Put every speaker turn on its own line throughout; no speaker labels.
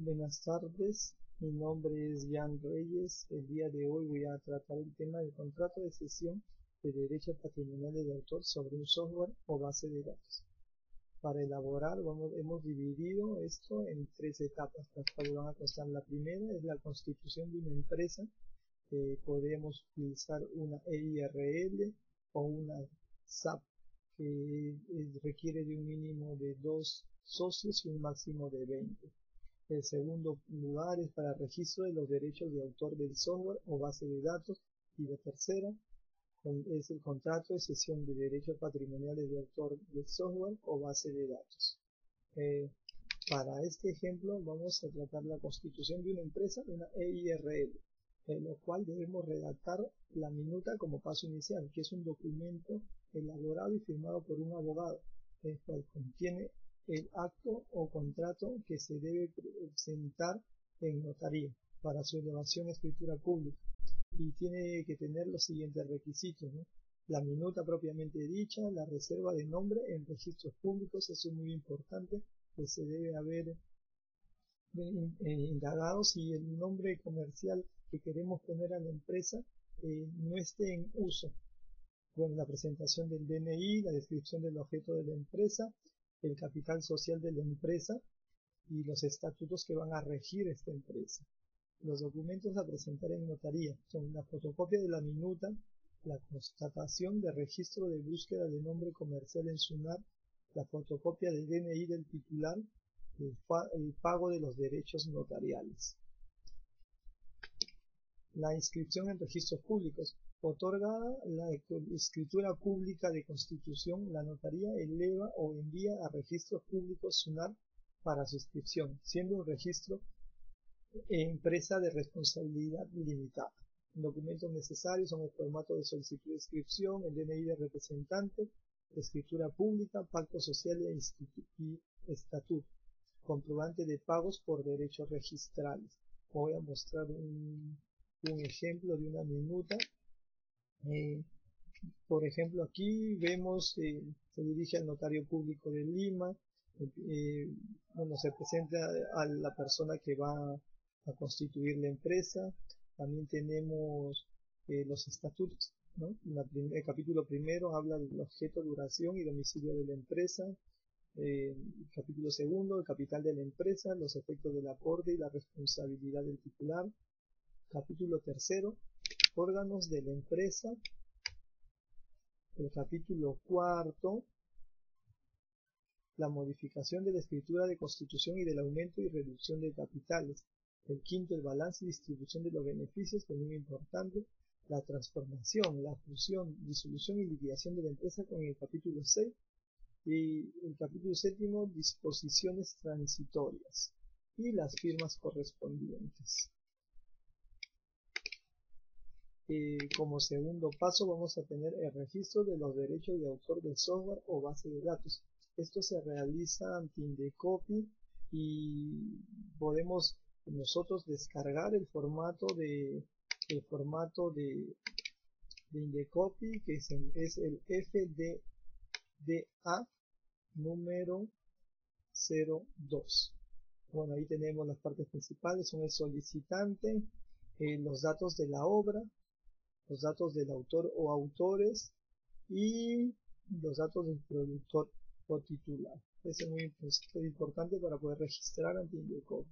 Buenas tardes, mi nombre es Jan Reyes. El día de hoy voy a tratar el tema del contrato de cesión de derechos patrimoniales de autor sobre un software o base de datos. Para elaborar, hemos dividido esto en tres etapas, las cuales van a constar. La primera es la constitución de una empresa. Podemos utilizar una EIRL o una SAP, que requiere de un mínimo de 2 socios y un máximo de 20. El segundo lugar es para registro de los derechos de autor del software o base de datos. Y la tercera es el contrato de cesión de derechos patrimoniales de autor del software o base de datos. Para este ejemplo vamos a tratar la constitución de una empresa, una EIRL, en lo cual debemos redactar la minuta como paso inicial, que es un documento elaborado y firmado por un abogado, el cual contiene el acto o contrato que se debe presentar en notaría para su elevación a escritura pública, y tiene que tener los siguientes requisitos, ¿no? La minuta propiamente dicha, la reserva de nombre en registros públicos. Eso es muy importante, que se debe haber indagado si el nombre comercial que queremos poner a la empresa no esté en uso. Bueno, la presentación del DNI, la descripción del objeto de la empresa, el capital social de la empresa y los estatutos que van a regir esta empresa. Los documentos a presentar en notaría son la fotocopia de la minuta, la constatación de registro de búsqueda de nombre comercial en SUNAT, la fotocopia del DNI del titular, el pago de los derechos notariales. La inscripción en registros públicos. Otorgada la escritura pública de constitución, la notaría eleva o envía a registros públicos SUNAT para su inscripción, siendo un registro empresa de responsabilidad limitada. Documentos necesarios son el formato de solicitud de inscripción, el DNI de representante, escritura pública, pacto social y estatuto, comprobante de pagos por derechos registrales. Voy a mostrar un ejemplo de una minuta. Por ejemplo, aquí vemos, se dirige al notario público de Lima. Bueno, se presenta a la persona que va a constituir la empresa. También tenemos los estatutos, ¿no? El capítulo primero habla del objeto, duración y domicilio de la empresa. El capítulo segundo, el capital de la empresa, los efectos del aporte y la responsabilidad del titular. Capítulo tercero, órganos de la empresa. El capítulo cuarto, la modificación de la escritura de constitución y del aumento y reducción de capitales. El quinto, el balance y distribución de los beneficios, que es muy importante. La transformación, la fusión, disolución y liquidación de la empresa, con el capítulo 6. Y el capítulo séptimo, disposiciones transitorias y las firmas correspondientes. Como segundo paso vamos a tener el registro de los derechos de autor del software o base de datos. Esto se realiza ante Indecopy y podemos nosotros descargar el formato de Indecopy, que es el FDDA número 02. Bueno, ahí tenemos las partes principales, son el solicitante, los datos de la obra, los datos del autor o autores y los datos del productor o titular. Eso es muy importante para poder registrar ante Indecopy.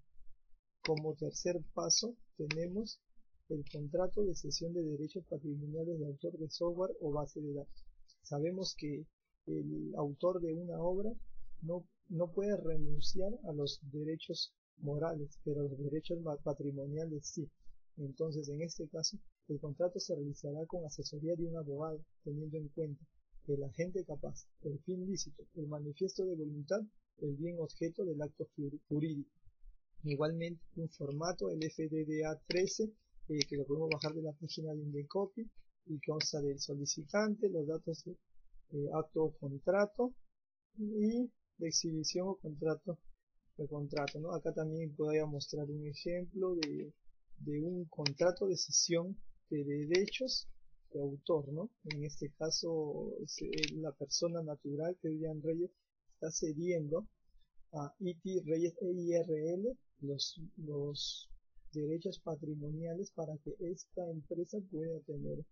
Como tercer paso tenemos el contrato de cesión de derechos patrimoniales de autor de software o base de datos. Sabemos que el autor de una obra no puede renunciar a los derechos morales, pero los derechos patrimoniales sí. Entonces, en este caso, el contrato se realizará con asesoría de un abogado, teniendo en cuenta el agente capaz, el fin lícito, el manifiesto de voluntad, el bien objeto del acto jurídico. Igualmente, un formato, el FDDA 13, que lo podemos bajar de la página de Indecopy, y consta del solicitante, los datos de acto o contrato y de exhibición o contrato, ¿no? Acá también voy a mostrar un ejemplo de un contrato de cesión de derechos de autor, ¿no? En este caso, la persona natural, que Jan Reyes, está cediendo a IT Reyes EIRL los derechos patrimoniales para que esta empresa pueda tener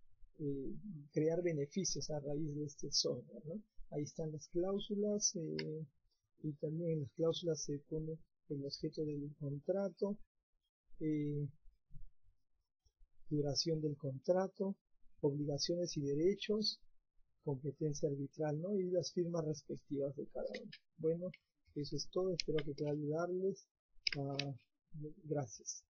crear beneficios a raíz de este software, ¿no? Ahí están las cláusulas y también en las cláusulas se pone el objeto del contrato, duración del contrato, obligaciones y derechos, competencia arbitral, ¿no? Y las firmas respectivas de cada uno. Bueno, eso es todo, espero que pueda ayudarles. Gracias.